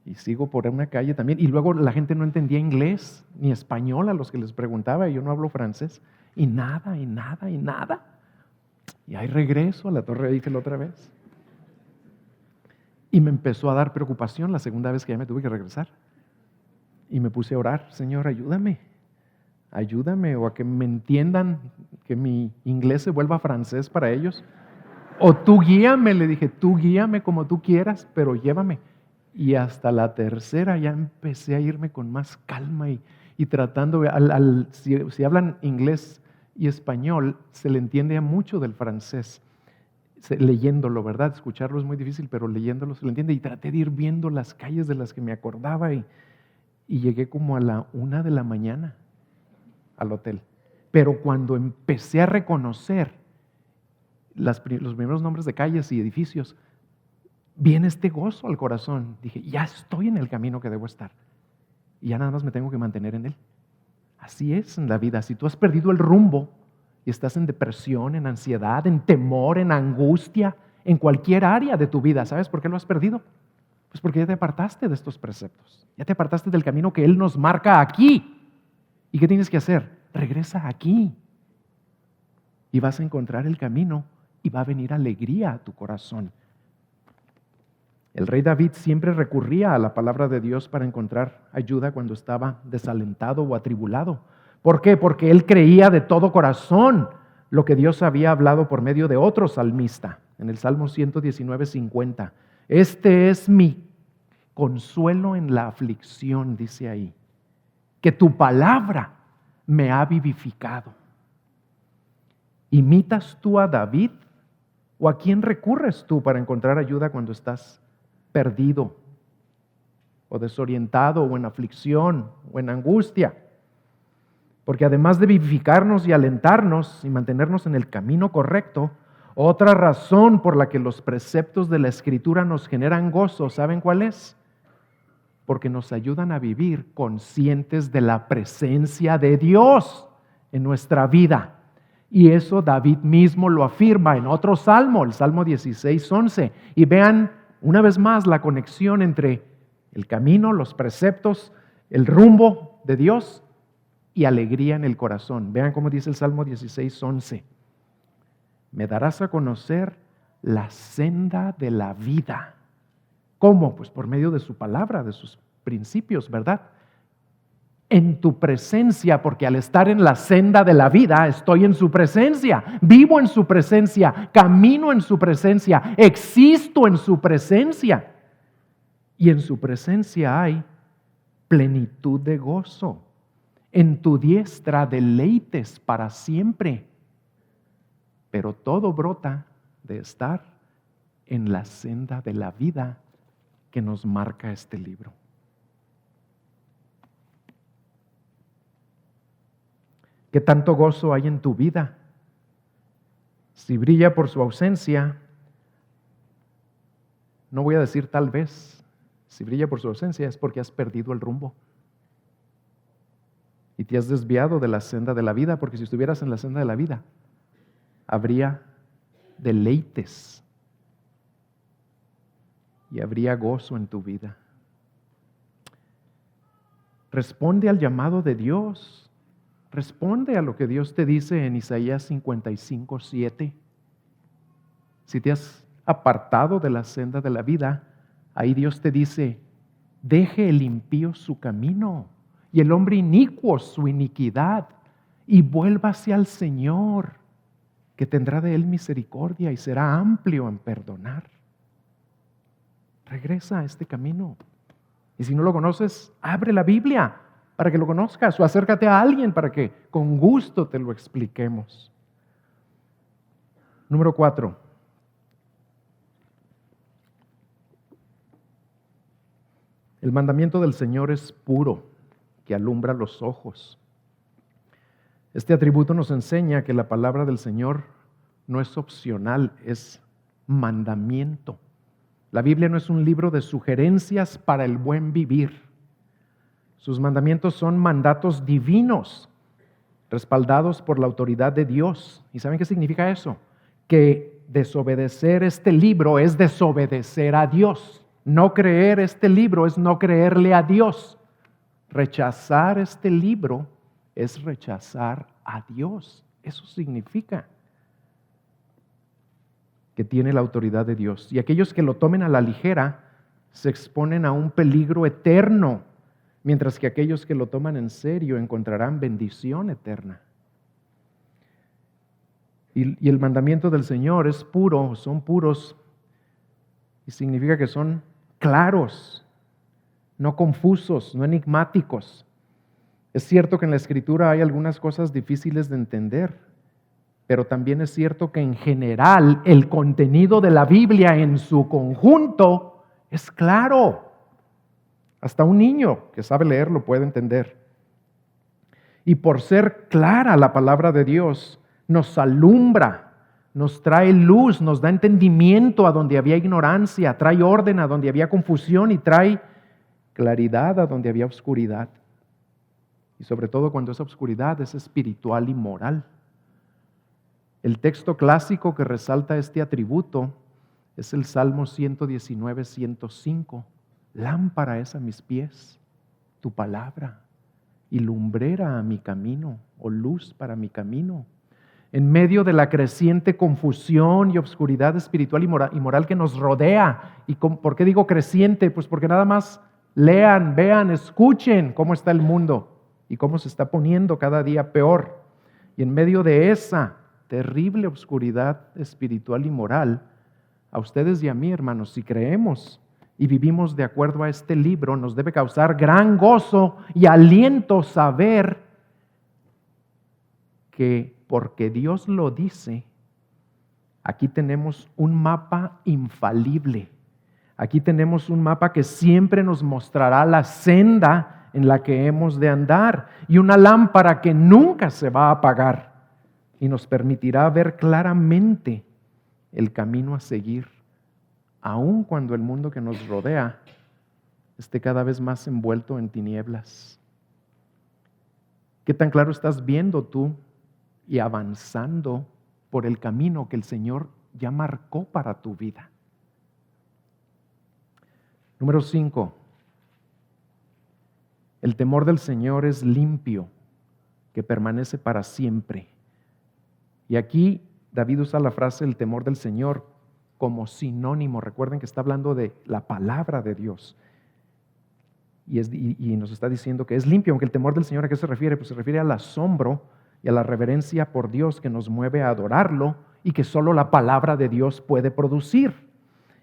Y sigo por una calle también. Y luego la gente no entendía inglés ni español a los que les preguntaba. Y yo no hablo francés. Y nada. Y ahí regreso a la Torre Eiffel otra vez. Y me empezó a dar preocupación la segunda vez que ya me tuve que regresar. Y me puse a orar, Señor, ayúdame, o a que me entiendan, que mi inglés se vuelva francés para ellos. O tú guíame, le dije, tú guíame como tú quieras, pero llévame. Y hasta la tercera ya empecé a irme con más calma y tratando, si hablan inglés y español, se le entiende a mucho del francés. Leyéndolo, ¿verdad? Escucharlo es muy difícil, pero leyéndolo se lo entiende. Y traté de ir viendo las calles de las que me acordaba y llegué como a la 1 de la mañana al hotel. Pero cuando empecé a reconocer los primeros nombres de calles y edificios, viene este gozo al corazón. Dije, ya estoy en el camino que debo estar. Y ya nada más me tengo que mantener en él. Así es en la vida. Si tú has perdido el rumbo y estás en depresión, en ansiedad, en temor, en angustia, en cualquier área de tu vida, ¿sabes por qué lo has perdido? Pues porque ya te apartaste de estos preceptos. Ya te apartaste del camino que Él nos marca aquí. ¿Y qué tienes que hacer? Regresa aquí. Y vas a encontrar el camino y va a venir alegría a tu corazón. El rey David siempre recurría a la palabra de Dios para encontrar ayuda cuando estaba desalentado o atribulado. ¿Por qué? Porque él creía de todo corazón lo que Dios había hablado por medio de otro salmista. En el Salmo 119:50. Este es mi consuelo en la aflicción, dice ahí, que tu palabra me ha vivificado. ¿Imitas tú a David? ¿O a quién recurres tú para encontrar ayuda cuando estás perdido o desorientado o en aflicción o en angustia? Porque además de vivificarnos y alentarnos y mantenernos en el camino correcto, otra razón por la que los preceptos de la Escritura nos generan gozo, ¿saben cuál es? Porque nos ayudan a vivir conscientes de la presencia de Dios en nuestra vida. Y eso David mismo lo afirma en otro salmo, el Salmo 16:11. Y vean una vez más la conexión entre el camino, los preceptos, el rumbo de Dios y alegría en el corazón. Vean cómo dice el Salmo 16:11. Me darás a conocer la senda de la vida. ¿Cómo? Pues por medio de su palabra, de sus principios, ¿verdad? En tu presencia, porque al estar en la senda de la vida, estoy en su presencia, vivo en su presencia, camino en su presencia, existo en su presencia. Y en su presencia hay plenitud de gozo. En tu diestra deleites para siempre. Pero todo brota de estar en la senda de la vida que nos marca este libro. ¿Qué tanto gozo hay en tu vida? Si brilla por su ausencia, no voy a decir tal vez, si brilla por su ausencia es porque has perdido el rumbo y te has desviado de la senda de la vida, porque si estuvieras en la senda de la vida, habría deleites y habría gozo en tu vida. Responde al llamado de Dios. Responde a lo que Dios te dice en Isaías 55:7. Si te has apartado de la senda de la vida, ahí Dios te dice: deje el impío su camino y el hombre inicuo su iniquidad, y vuélvase al Señor, que tendrá de él misericordia y será amplio en perdonar. Regresa a este camino. Y si no lo conoces, abre la Biblia para que lo conozcas, o acércate a alguien para que con gusto te lo expliquemos. Número 4. El mandamiento del Señor es puro, que alumbra los ojos. Este atributo nos enseña que la palabra del Señor no es opcional, es mandamiento. La Biblia no es un libro de sugerencias para el buen vivir. Sus mandamientos son mandatos divinos, respaldados por la autoridad de Dios. ¿Y saben qué significa eso? Que desobedecer este libro es desobedecer a Dios. No creer este libro es no creerle a Dios. Rechazar este libro es rechazar a Dios. Eso significa que tiene la autoridad de Dios. Y aquellos que lo tomen a la ligera se exponen a un peligro eterno, mientras que aquellos que lo toman en serio encontrarán bendición eterna. Y el mandamiento del Señor es puro, son puros, y significa que son claros, no confusos, no enigmáticos. Es cierto que en la Escritura hay algunas cosas difíciles de entender, pero también es cierto que en general el contenido de la Biblia en su conjunto es claro. Hasta un niño que sabe leer lo puede entender. Y por ser clara la palabra de Dios, nos alumbra, nos trae luz, nos da entendimiento a donde había ignorancia, trae orden a donde había confusión y trae claridad a donde había oscuridad. Y sobre todo cuando esa oscuridad es espiritual y moral. El texto clásico que resalta este atributo es el Salmo 119:105. Lámpara es a mis pies tu palabra y lumbrera a mi camino, o luz para mi camino. En medio de la creciente confusión y obscuridad espiritual y moral que nos rodea. ¿Y por qué digo creciente? Pues porque nada más lean, vean, escuchen cómo está el mundo y cómo se está poniendo cada día peor. Y en medio de esa terrible obscuridad espiritual y moral, a ustedes y a mí, hermanos, si creemos y vivimos de acuerdo a este libro, nos debe causar gran gozo y aliento saber que porque Dios lo dice, aquí tenemos un mapa infalible. Aquí tenemos un mapa que siempre nos mostrará la senda en la que hemos de andar y una lámpara que nunca se va a apagar y nos permitirá ver claramente el camino a seguir, aun cuando el mundo que nos rodea esté cada vez más envuelto en tinieblas. ¿Qué tan claro estás viendo tú y avanzando por el camino que el Señor ya marcó para tu vida? Número 5. El temor del Señor es limpio, que permanece para siempre. Y aquí David usa la frase el temor del Señor como sinónimo. Recuerden que está hablando de la palabra de Dios. Y nos está diciendo que es limpio, aunque el temor del Señor, ¿a qué se refiere? Pues se refiere al asombro y a la reverencia por Dios que nos mueve a adorarlo y que solo la palabra de Dios puede producir.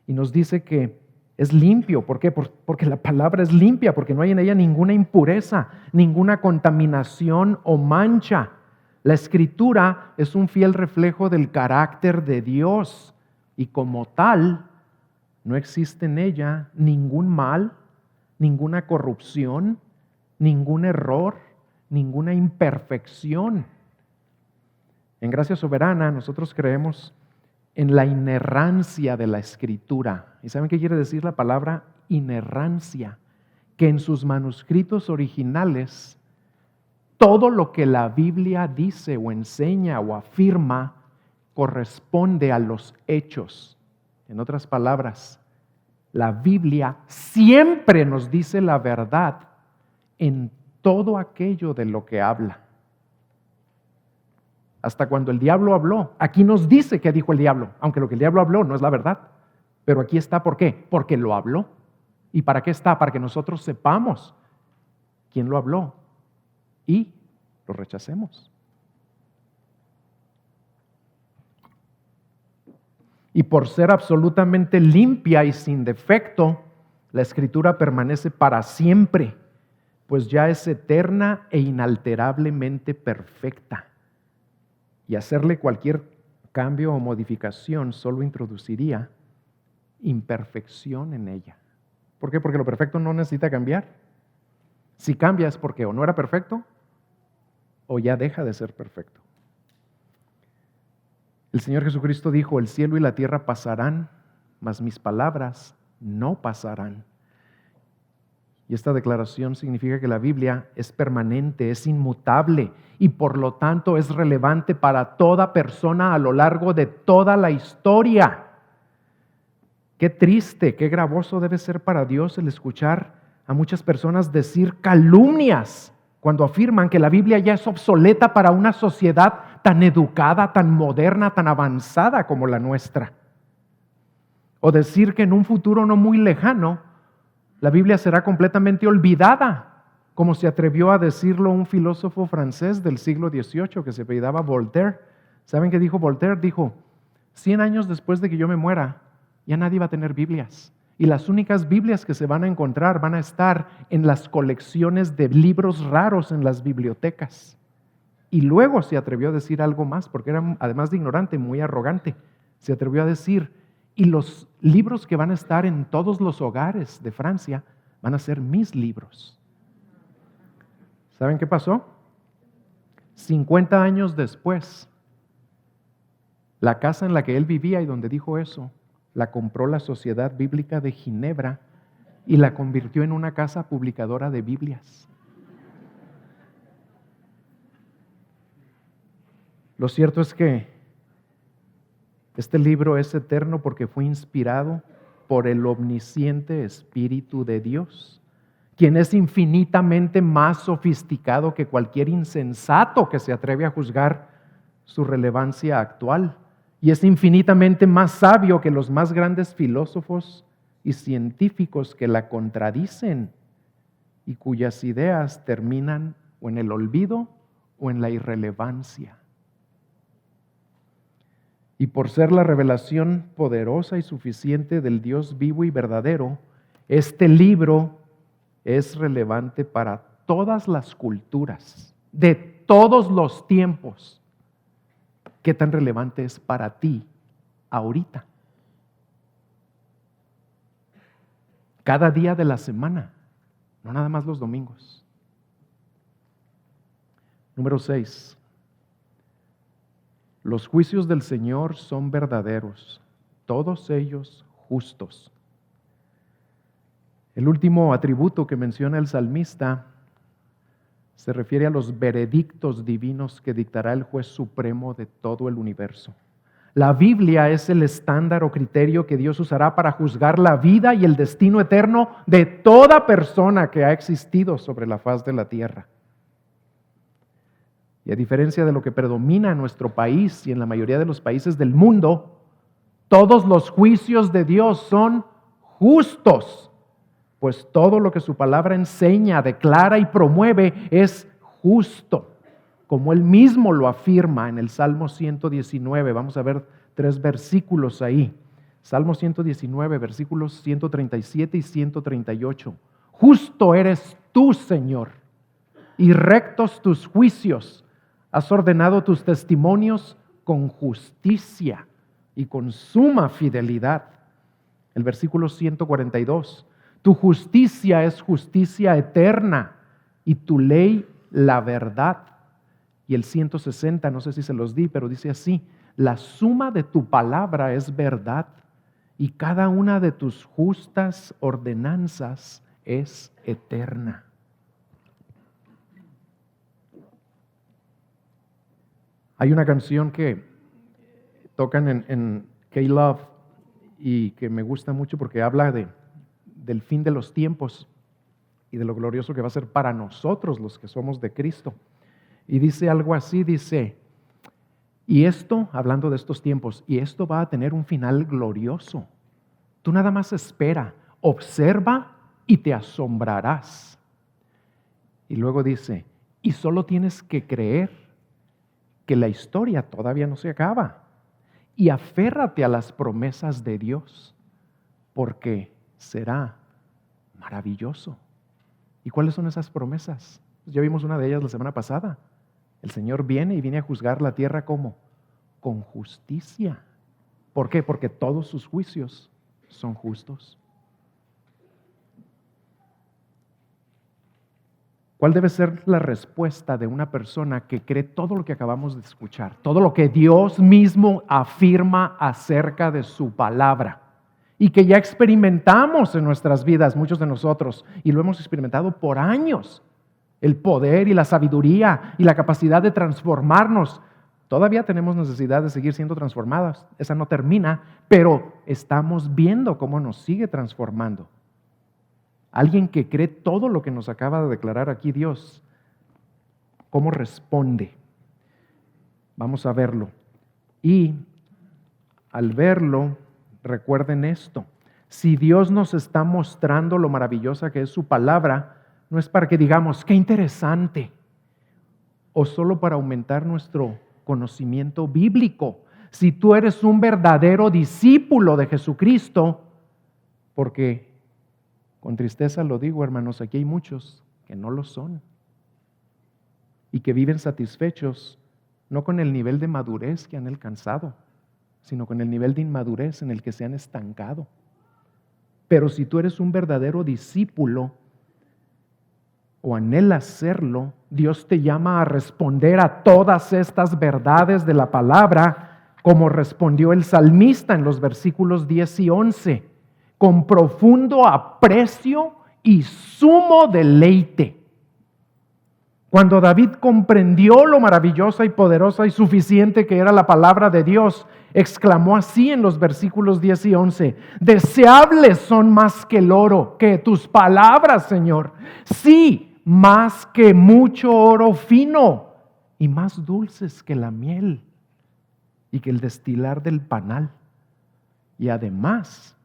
Y nos dice que es limpio. ¿Por qué? Porque la palabra es limpia, porque no hay en ella ninguna impureza, ninguna contaminación o mancha. La Escritura es un fiel reflejo del carácter de Dios y como tal No existe en ella ningún mal, ninguna corrupción, ningún error, ninguna imperfección. En Gracia Soberana nosotros creemos en la inerrancia de la Escritura. ¿Y saben qué quiere decir la palabra inerrancia? Que en sus manuscritos originales todo lo que la Biblia dice o enseña o afirma corresponde a los hechos. En otras palabras, la Biblia siempre nos dice la verdad en todo aquello de lo que habla. Hasta cuando el diablo habló, aquí nos dice qué dijo el diablo, aunque lo que el diablo habló no es la verdad. Pero aquí está, ¿por qué? Porque lo habló. ¿Y para qué está? Para que nosotros sepamos quién lo habló y lo rechacemos. Y por ser absolutamente limpia y sin defecto, la Escritura permanece para siempre, pues ya es eterna e inalterablemente perfecta. Y hacerle cualquier cambio o modificación solo introduciría imperfección en ella. ¿Por qué? Porque lo perfecto no necesita cambiar. Si cambia es porque o no era perfecto o ya deja de ser perfecto. El Señor Jesucristo dijo: el cielo y la tierra pasarán, mas mis palabras no pasarán. Y esta declaración significa que la Biblia es permanente, es inmutable y por lo tanto es relevante para toda persona a lo largo de toda la historia. Qué triste, qué gravoso debe ser para Dios el escuchar a muchas personas decir calumnias cuando afirman que la Biblia ya es obsoleta para una sociedad tan educada, tan moderna, tan avanzada como la nuestra. O decir que en un futuro no muy lejano la Biblia será completamente olvidada, como se atrevió a decirlo un filósofo francés del siglo XVIII que se apellidaba Voltaire. ¿Saben qué dijo Voltaire? Dijo: 100 años después de que yo me muera, ya nadie va a tener Biblias. Y las únicas Biblias que se van a encontrar van a estar en las colecciones de libros raros en las bibliotecas. Y luego se atrevió a decir algo más, porque era, además de ignorante, muy arrogante. Se atrevió a decir: y los libros que van a estar en todos los hogares de Francia van a ser mis libros. ¿Saben qué pasó? 50 años después, la casa en la que él vivía y donde dijo eso, la compró la Sociedad Bíblica de Ginebra y la convirtió en una casa publicadora de Biblias. Lo cierto es que este libro es eterno porque fue inspirado por el omnisciente Espíritu de Dios, quien es infinitamente más sofisticado que cualquier insensato que se atreve a juzgar su relevancia actual, y es infinitamente más sabio que los más grandes filósofos y científicos que la contradicen y cuyas ideas terminan o en el olvido o en la irrelevancia. Y por ser la revelación poderosa y suficiente del Dios vivo y verdadero, este libro es relevante para todas las culturas, de todos los tiempos. ¿Qué tan relevante es para ti ahorita? Cada día de la semana, no nada más los domingos. Número 6. Los juicios del Señor son verdaderos, todos ellos justos. El último atributo que menciona el salmista se refiere a los veredictos divinos que dictará el juez supremo de todo el universo. La Biblia es el estándar o criterio que Dios usará para juzgar la vida y el destino eterno de toda persona que ha existido sobre la faz de la tierra. Y a diferencia de lo que predomina en nuestro país y en la mayoría de los países del mundo, todos los juicios de Dios son justos, pues todo lo que su palabra enseña, declara y promueve es justo, como Él mismo lo afirma en el Salmo 119. Vamos a ver 3 versículos ahí. Salmo 119, versículos 137 y 138. Justo eres tú, Señor, y rectos tus juicios. Has ordenado tus testimonios con justicia y con suma fidelidad. El versículo 142. Tu justicia es justicia eterna y tu ley la verdad. Y el 160, no sé si se los di, pero dice así: la suma de tu palabra es verdad y cada una de tus justas ordenanzas es eterna. Hay una canción que tocan en K-Love y que me gusta mucho porque habla del fin de los tiempos y de lo glorioso que va a ser para nosotros los que somos de Cristo. Y dice algo así, dice: y esto, hablando de estos tiempos, y esto va a tener un final glorioso. Tú nada más espera, observa y te asombrarás. Y luego dice: y solo tienes que creer que la historia todavía no se acaba. Y aférrate a las promesas de Dios, porque será maravilloso. ¿Y cuáles son esas promesas? Ya vimos una de ellas la semana pasada. El Señor viene a juzgar la tierra ¿cómo? Con justicia. ¿Por qué? Porque todos sus juicios son justos. ¿Cuál debe ser la respuesta de una persona que cree todo lo que acabamos de escuchar? Todo lo que Dios mismo afirma acerca de su palabra y que ya experimentamos en nuestras vidas, muchos de nosotros, y lo hemos experimentado por años. El poder y la sabiduría y la capacidad de transformarnos. Todavía tenemos necesidad de seguir siendo transformadas. Esa no termina, pero estamos viendo cómo nos sigue transformando. Alguien que cree todo lo que nos acaba de declarar aquí Dios, ¿cómo responde? Vamos a verlo. Y al verlo, recuerden esto: si Dios nos está mostrando lo maravillosa que es su palabra, no es para que digamos, qué interesante, o solo para aumentar nuestro conocimiento bíblico. Si tú eres un verdadero discípulo de Jesucristo, porque con tristeza lo digo, hermanos, aquí hay muchos que no lo son y que viven satisfechos no con el nivel de madurez que han alcanzado, sino con el nivel de inmadurez en el que se han estancado. Pero si tú eres un verdadero discípulo o anhelas serlo, Dios te llama a responder a todas estas verdades de la palabra, como respondió el salmista en los versículos 10 y 11, con profundo aprecio y sumo deleite. Cuando David comprendió lo maravillosa y poderosa y suficiente que era la palabra de Dios, exclamó así en los versículos 10 y 11: deseables son más que el oro, que tus palabras, Señor. Sí, más que mucho oro fino y más dulces que la miel y que el destilar del panal. Y además,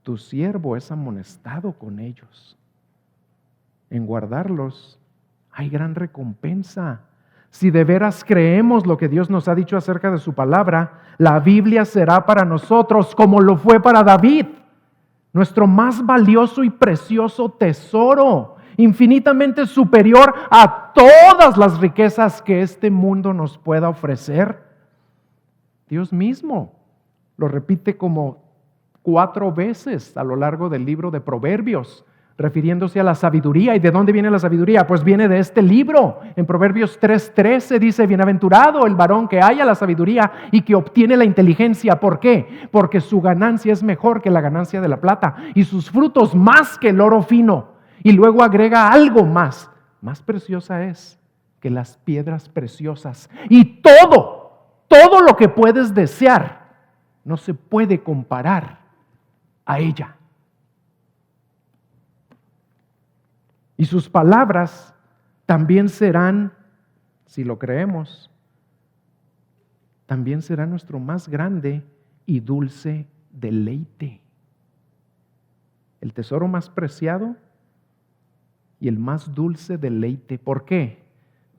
tu siervo es amonestado con ellos. En guardarlos hay gran recompensa. Si de veras creemos lo que Dios nos ha dicho acerca de su palabra, la Biblia será para nosotros como lo fue para David, nuestro más valioso y precioso tesoro, infinitamente superior a todas las riquezas que este mundo nos pueda ofrecer. Dios mismo lo repite como 4 veces a lo largo del libro de Proverbios, refiriéndose a la sabiduría. ¿Y de dónde viene la sabiduría? Pues viene de este libro. En Proverbios 3:13 dice: bienaventurado el varón que halla la sabiduría y que obtiene la inteligencia. ¿Por qué? Porque su ganancia es mejor que la ganancia de la plata y sus frutos más que el oro fino. Y luego agrega algo más preciosa es que las piedras preciosas. Y todo lo que puedes desear no se puede comparar a ella. Y sus palabras también serán, si lo creemos, también será nuestro más grande y dulce deleite. El tesoro más preciado y el más dulce deleite. ¿Por qué?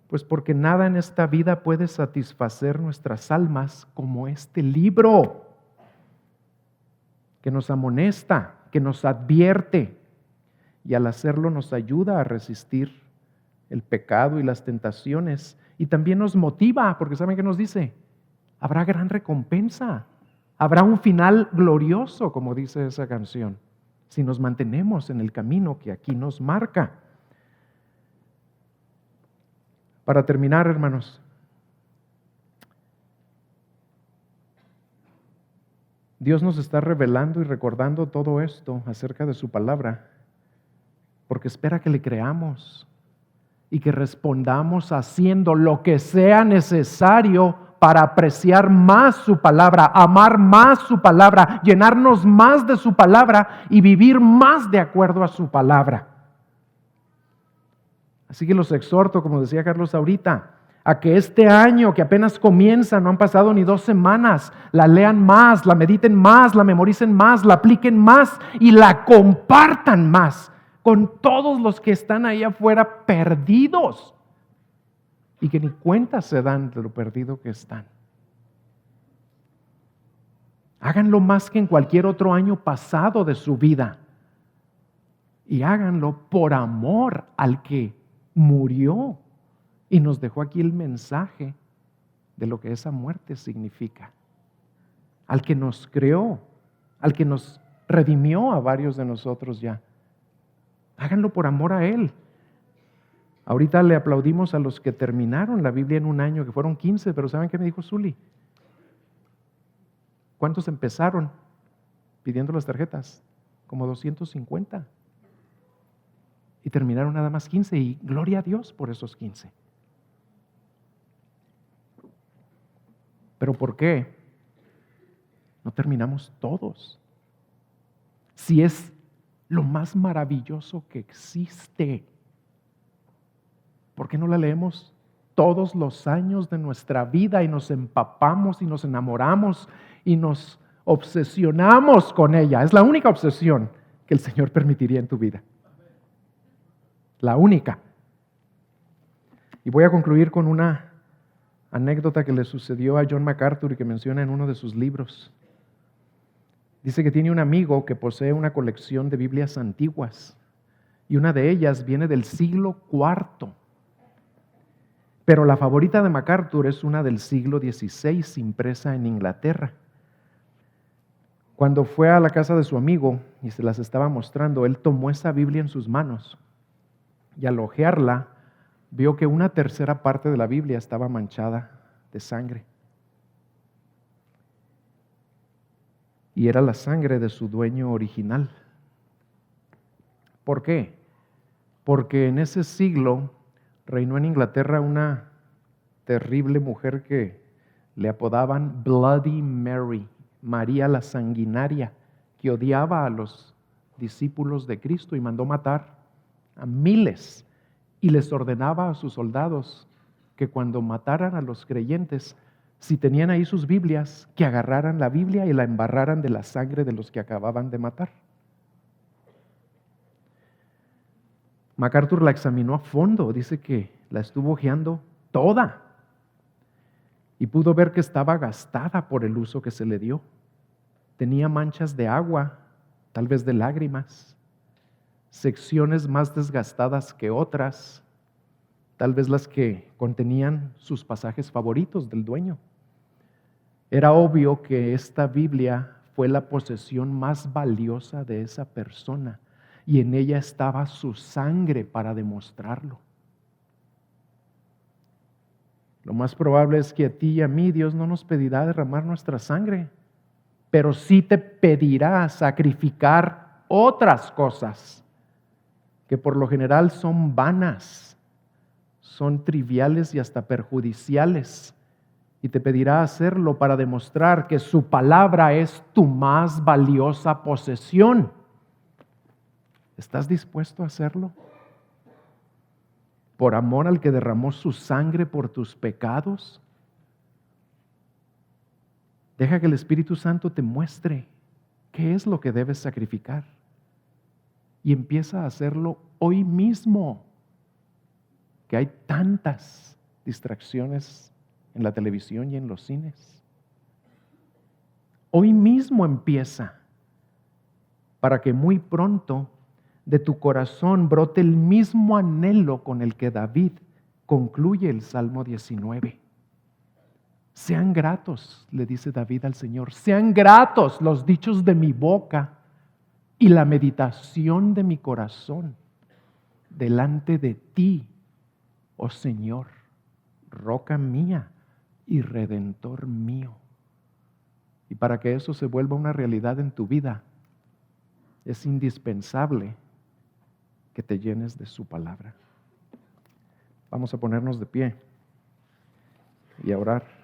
Pues porque nada en esta vida puede satisfacer nuestras almas como este libro, que nos amonesta, que nos advierte, y al hacerlo nos ayuda a resistir el pecado y las tentaciones, y también nos motiva, porque ¿saben qué nos dice? Habrá gran recompensa, Habrá un final glorioso, como dice esa canción, si nos mantenemos en el camino que aquí nos marca. Para terminar, hermanos, Dios nos está revelando y recordando todo esto acerca de su palabra, porque espera que le creamos y que respondamos haciendo lo que sea necesario para apreciar más su palabra, amar más su palabra, llenarnos más de su palabra y vivir más de acuerdo a su palabra. Así que los exhorto, como decía Carlos ahorita, a que este año que apenas comienza, no han pasado ni 2 semanas, la lean más, la mediten más, la memoricen más, la apliquen más y la compartan más con todos los que están ahí afuera perdidos y que ni cuenta se dan de lo perdido que están. Háganlo más que en cualquier otro año pasado de su vida y háganlo por amor al que murió y nos dejó aquí el mensaje de lo que esa muerte significa. Al que nos creó, al que nos redimió a varios de nosotros ya. Háganlo por amor a Él. Ahorita le aplaudimos a los que terminaron la Biblia en un año, que fueron 15, pero ¿saben qué me dijo Zuli? ¿Cuántos empezaron pidiendo las tarjetas? Como 250. Y terminaron nada más 15 y gloria a Dios por esos 15. ¿Pero por qué no terminamos todos? Si es lo más maravilloso que existe, ¿por qué no la leemos todos los años de nuestra vida y nos empapamos y nos enamoramos y nos obsesionamos con ella? Es la única obsesión que el Señor permitiría en tu vida. La única. Y voy a concluir con una anécdota que le sucedió a John MacArthur y que menciona en uno de sus libros. Dice que tiene un amigo que posee una colección de Biblias antiguas y una de ellas viene del siglo IV. Pero la favorita de MacArthur es una del siglo XVI, impresa en Inglaterra. Cuando fue a la casa de su amigo y se las estaba mostrando, él tomó esa Biblia en sus manos y al hojearla, vio que una tercera parte de la Biblia estaba manchada de sangre. Y era la sangre de su dueño original. ¿Por qué? Porque en ese siglo reinó en Inglaterra una terrible mujer que le apodaban Bloody Mary, María la Sanguinaria, que odiaba a los discípulos de Cristo y mandó matar a miles. Y les ordenaba a sus soldados que cuando mataran a los creyentes, si tenían ahí sus Biblias, que agarraran la Biblia y la embarraran de la sangre de los que acababan de matar. MacArthur la examinó a fondo, dice que la estuvo hojeando toda y pudo ver que estaba gastada por el uso que se le dio. Tenía manchas de agua, tal vez de lágrimas, secciones más desgastadas que otras, tal vez las que contenían sus pasajes favoritos del dueño. Era obvio que esta Biblia fue la posesión más valiosa de esa persona y en ella estaba su sangre para demostrarlo. Lo más probable es que a ti y a mí Dios no nos pedirá derramar nuestra sangre, pero sí te pedirá sacrificar otras cosas que por lo general son vanas, son triviales y hasta perjudiciales. Y te pedirá hacerlo para demostrar que su palabra es tu más valiosa posesión. ¿Estás dispuesto a hacerlo? ¿Por amor al que derramó su sangre por tus pecados? Deja que el Espíritu Santo te muestre qué es lo que debes sacrificar. Y empieza a hacerlo hoy mismo, que hay tantas distracciones en la televisión y en los cines. Hoy mismo empieza, para que muy pronto de tu corazón brote el mismo anhelo con el que David concluye el Salmo 19. Sean gratos, le dice David al Señor, sean gratos los dichos de mi boca y la meditación de mi corazón delante de ti, oh Señor, roca mía y redentor mío. Y para que eso se vuelva una realidad en tu vida, es indispensable que te llenes de su palabra. Vamos a ponernos de pie y a orar.